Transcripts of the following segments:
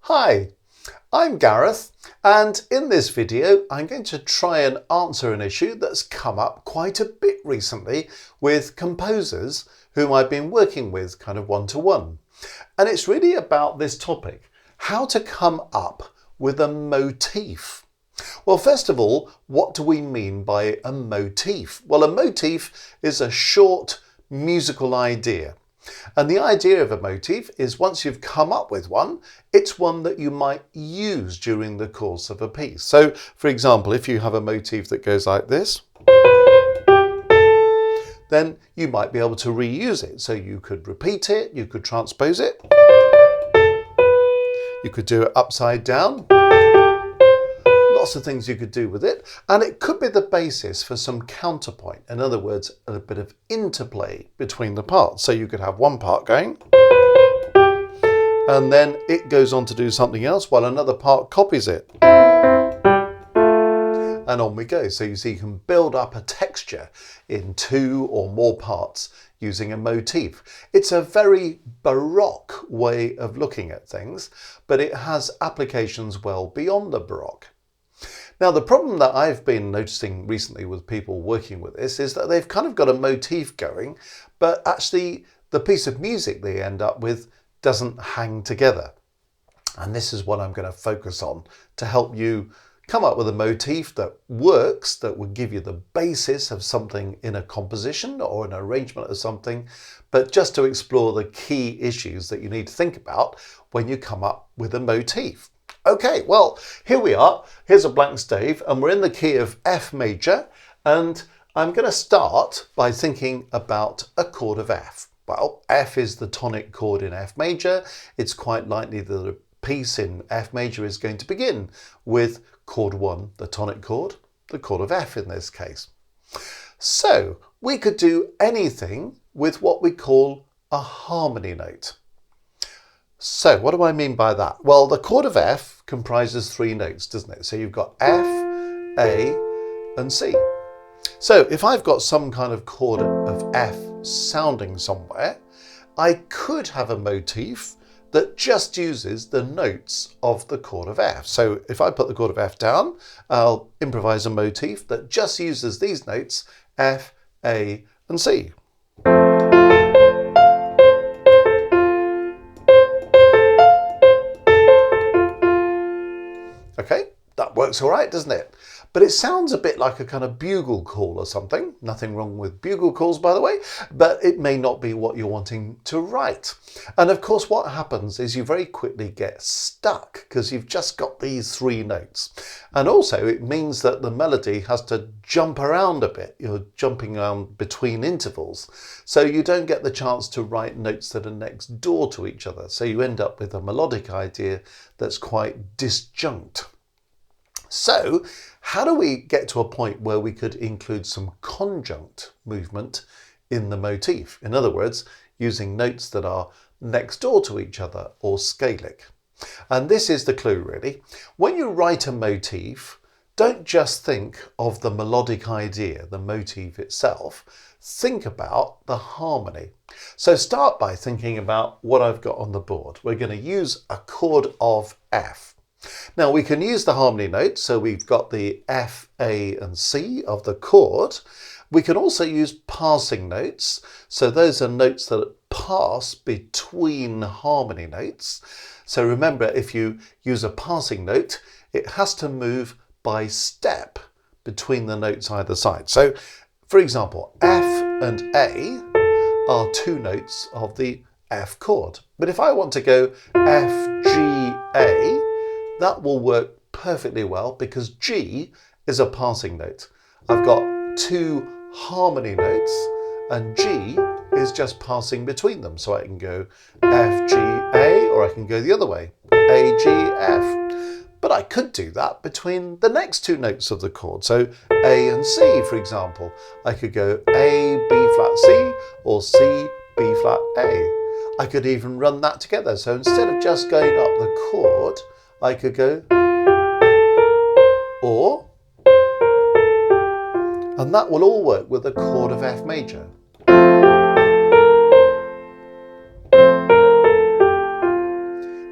Hi, I'm Gareth, and in this video I'm going to try and answer an issue that's come up quite a bit recently with composers whom I've been working with kind of one-to-one. And it's really about this topic, how to come up with a motif. Well, first of all, what do we mean by a motif? Well, a motif is a short musical idea. And the idea of a motif is once you've come up with one, it's one that you might use during the course of a piece. So, for example, if you have a motif that goes like this, then you might be able to reuse it. So you could repeat it, you could transpose it, you could do it upside down. Lots of things you could do with it, and it could be the basis for some counterpoint. In other words, a bit of interplay between the parts. So you could have one part going, and then it goes on to do something else while another part copies it. And on we go. So you see you can build up a texture in two or more parts using a motif. It's a very Baroque way of looking at things, but it has applications well beyond the Baroque. Now, the problem that I've been noticing recently with people working with this is that they've kind of got a motif going, but actually the piece of music they end up with doesn't hang together. And this is what I'm going to focus on to help you come up with a motif that works, that would give you the basis of something in a composition or an arrangement of something, but just to explore the key issues that you need to think about when you come up with a motif. Okay, well, here we are. Here's a blank stave, and we're in the key of F major, and I'm going to start by thinking about a chord of F. Well, F is the tonic chord in F major. It's quite likely that a piece in F major is going to begin with chord 1, the tonic chord, the chord of F in this case. So we could do anything with what we call a harmony note. So what do I mean by that? Well, the chord of F comprises three notes, doesn't it? So you've got F, A, and C. So if I've got some kind of chord of F sounding somewhere, I could have a motif that just uses the notes of the chord of F. So if I put the chord of F down, I'll improvise a motif that just uses these notes, F, A, and C. Okay, that works all right, doesn't it? But it sounds a bit like a kind of bugle call or something. Nothing wrong with bugle calls, by the way, but it may not be what you're wanting to write. And of course, what happens is you very quickly get stuck because you've just got these three notes. And also it means that the melody has to jump around a bit. You're jumping around between intervals. So you don't get the chance to write notes that are next door to each other. So you end up with a melodic idea that's quite disjunct. So how do we get to a point where we could include some conjunct movement in the motif? In other words, using notes that are next door to each other or scalic. And this is the clue really. When you write a motif, don't just think of the melodic idea, the motif itself. Think about the harmony. So start by thinking about what I've got on the board. We're going to use a chord of F. Now we can use the harmony notes, so we've got the F, A and C of the chord. We can also use passing notes, so those are notes that pass between harmony notes. So remember, if you use a passing note, it has to move by step between the notes either side. So for example, F and A are two notes of the F chord. But if I want to go F, G, A, that will work perfectly well because G is a passing note. I've got two harmony notes and G is just passing between them. So I can go F, G, A, or I can go the other way, A, G, F. But I could do that between the next two notes of the chord. So A and C, for example, I could go A, B flat, C, or C, B flat, A. I could even run that together. So instead of just going up the chord, I could go or, and that will all work with a chord of F major.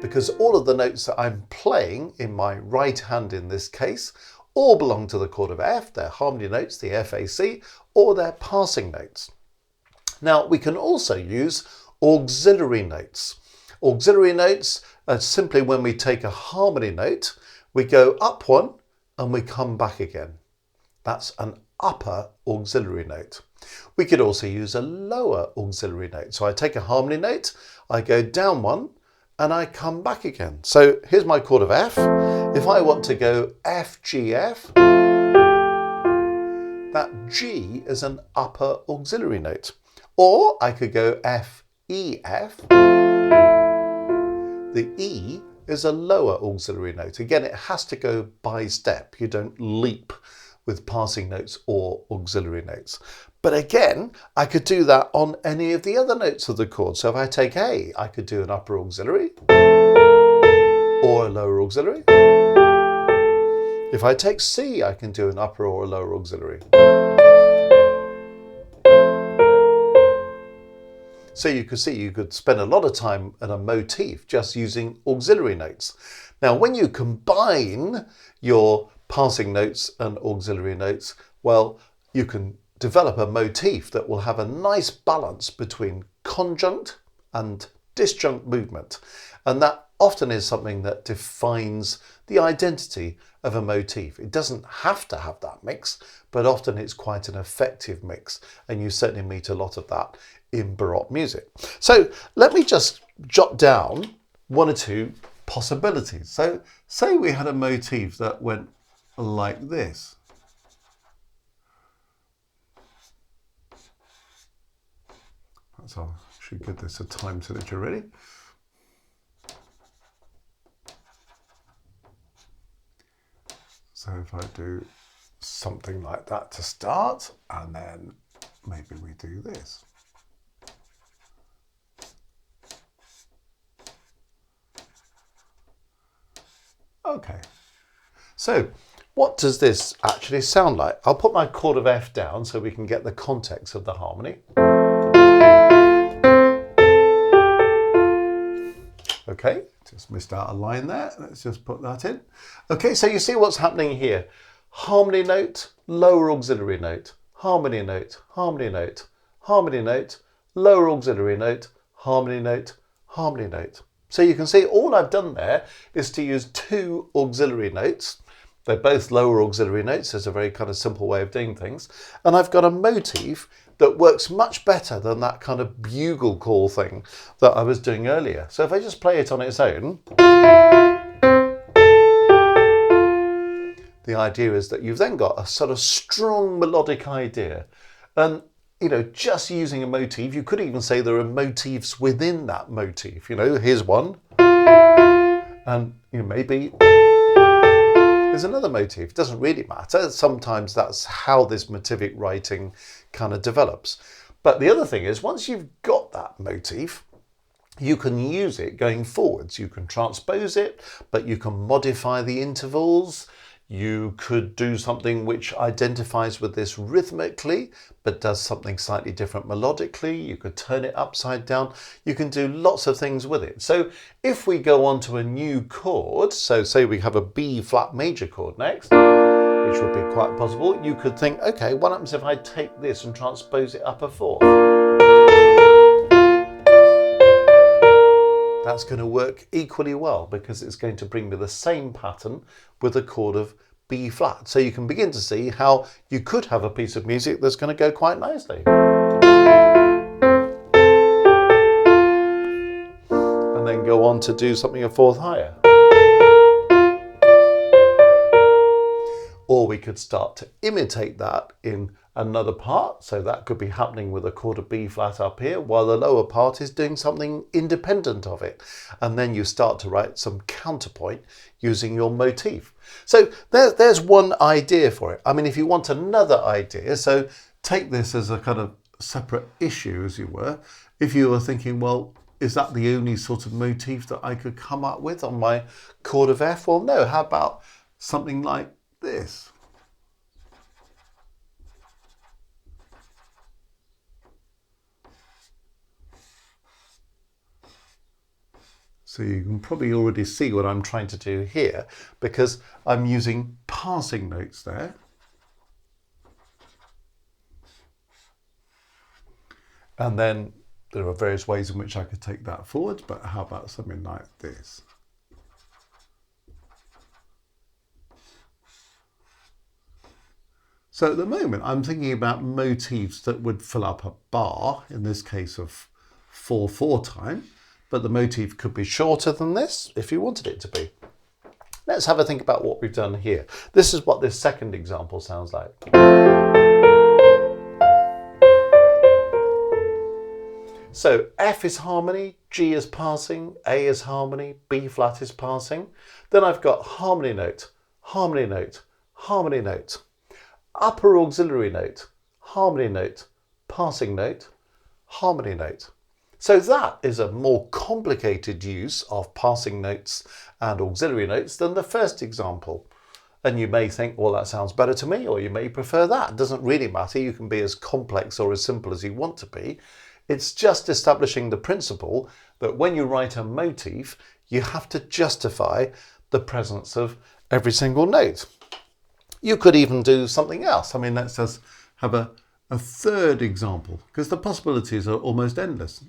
because all of the notes that I'm playing in my right hand in this case all belong to the chord of F. They're harmony notes, the FAC, or they're passing notes. Now we can also use auxiliary notes. Auxiliary notes are simply when we take a harmony note, we go up one and we come back again. That's an upper auxiliary note. We could also use a lower auxiliary note. So I take a harmony note, I go down one, and I come back again. So here's my chord of F. If I want to go F, G, F, that G is an upper auxiliary note. Or I could go F, E, F. The E is a lower auxiliary note. Again, it has to go by step. You don't leap with passing notes or auxiliary notes. But again, I could do that on any of the other notes of the chord. So if I take A, I could do an upper auxiliary or a lower auxiliary. If I take C, I can do an upper or a lower auxiliary. So you could see you could spend a lot of time in a motif just using auxiliary notes. Now, when you combine your passing notes and auxiliary notes, well, you can develop a motif that will have a nice balance between conjunct and disjunct movement. And that often is something that defines the identity of a motif. It doesn't have to have that mix, but often it's quite an effective mix. And you certainly meet a lot of that in Baroque music. So let me just jot down one or two possibilities. So say we had a motif that went like this. So I should give this a time so that you're ready. So if I do something like that to start, and then maybe we do this. Okay, so what does this actually sound like? I'll put my chord of F down so we can get the context of the harmony. Okay, just missed out a line there. Let's just put that in. Okay, so you see what's happening here. Harmony note, lower auxiliary note, harmony note, harmony note, harmony note, lower auxiliary note, harmony note, harmony note. So you can see all I've done there is to use two auxiliary notes. They're both lower auxiliary notes. It's a very kind of simple way of doing things. And I've got a motif that works much better than that kind of bugle call thing that I was doing earlier. So if I just play it on its own, the idea is that you've then got a sort of strong melodic idea. And, you know, just using a motif, you could even say there are motifs within that motif. You know, here's one. And, you know, maybe there's another motif. It doesn't really matter. Sometimes that's how this motivic writing kind of develops. But the other thing is, once you've got that motif, you can use it going forwards. You can transpose it, but you can modify the intervals. You could do something which identifies with this rhythmically, but does something slightly different melodically. You could turn it upside down. You can do lots of things with it. So if we go on to a new chord, so say we have a B flat major chord next, which would be quite possible, you could think, okay, what happens if I take this and transpose it up a fourth? That's going to work equally well because it's going to bring me the same pattern with a chord of B flat. So you can begin to see how you could have a piece of music that's going to go quite nicely. And then go on to do something a fourth higher. Or we could start to imitate that in another part. So that could be happening with a chord of B flat up here, while the lower part is doing something independent of it. And then you start to write some counterpoint using your motif. So there's one idea for it. I mean, if you want another idea, so take this as a kind of separate issue, as you were. If you were thinking, well, is that the only sort of motif that I could come up with on my chord of F? Well, no. How about something like this? So you can probably already see what I'm trying to do here, because I'm using passing notes there. And then there are various ways in which I could take that forward, but how about something like this? So at the moment, I'm thinking about motifs that would fill up a bar, in this case of 4/4 time, but the motif could be shorter than this if you wanted it to be. Let's have a think about what we've done here. This is what this second example sounds like. So F is harmony, G is passing, A is harmony, B flat is passing. Then I've got harmony note, harmony note, harmony note. Upper auxiliary note, harmony note, passing note, harmony note. So that is a more complicated use of passing notes and auxiliary notes than the first example. And you may think, well, that sounds better to me, or you may prefer that. It doesn't really matter. You can be as complex or as simple as you want to be. It's just establishing the principle that when you write a motif, you have to justify the presence of every single note. You could even do something else. I mean, let's just have a third example, because the possibilities are almost endless.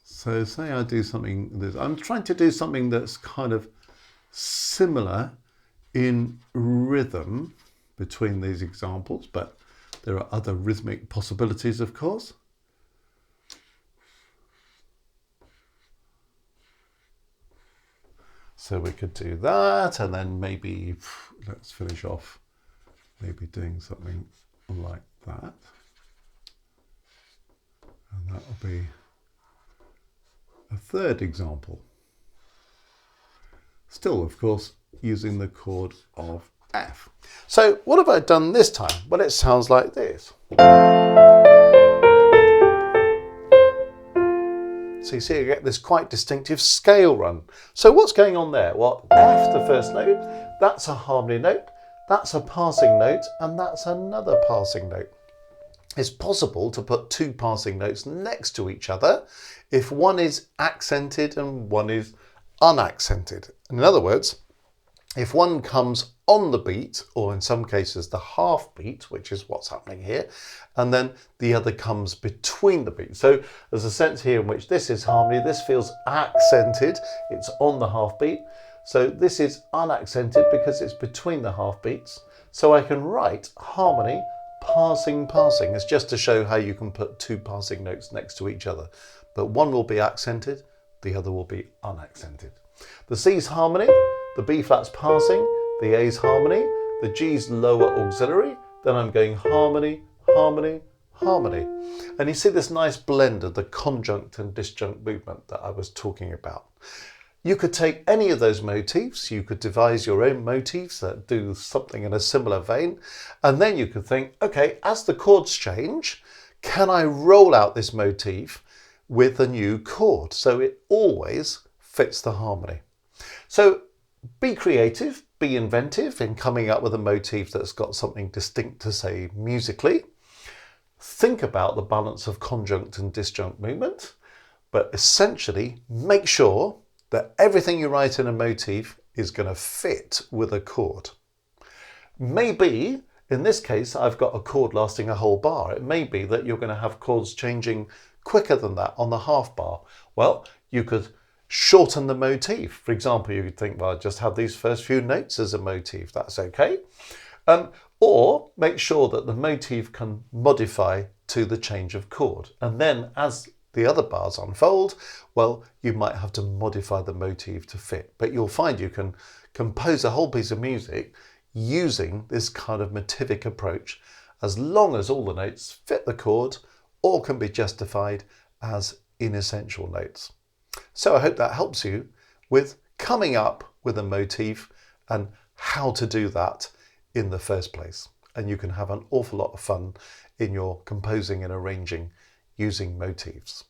So say I do something, I'm trying to do something that's kind of similar in rhythm between these examples, but there are other rhythmic possibilities, of course. So we could do that, and then maybe, let's finish off maybe doing something like that. And that will be a third example. Still, of course, using the chord of F. So what have I done this time? Well, it sounds like this. So you see you get this quite distinctive scale run. So what's going on there? Well, F, the first note, that's a harmony note, that's a passing note, and that's another passing note. It's possible to put two passing notes next to each other if one is accented and one is unaccented. In other words, if one comes on the beat, or in some cases the half beat, which is what's happening here, and then the other comes between the beats. So there's a sense here in which this is harmony, this feels accented, it's on the half beat. So this is unaccented because it's between the half beats. So I can write harmony, passing, passing. It's just to show how you can put two passing notes next to each other. But one will be accented, the other will be unaccented. The C's harmony, the B flat's passing, the A's harmony, the G's lower auxiliary, then I'm going harmony, harmony, harmony. And you see this nice blend of the conjunct and disjunct movement that I was talking about. You could take any of those motifs, you could devise your own motifs that do something in a similar vein, and then you could think, okay, as the chords change, can I roll out this motif with a new chord so it always fits the harmony? So be creative, be inventive in coming up with a motif that's got something distinct to say musically. Think about the balance of conjunct and disjunct movement, but essentially make sure that everything you write in a motif is going to fit with a chord. Maybe, in this case, I've got a chord lasting a whole bar. It may be that you're going to have chords changing quicker than that on the half bar. Well, you could shorten the motif. For example, you could think, well, just have these first few notes as a motif. That's okay. Or make sure that the motif can modify to the change of chord. And then as the other bars unfold, well, you might have to modify the motif to fit. But you'll find you can compose a whole piece of music using this kind of motivic approach, as long as all the notes fit the chord or can be justified as inessential notes. So I hope that helps you with coming up with a motif and how to do that in the first place. And you can have an awful lot of fun in your composing and arranging using motifs.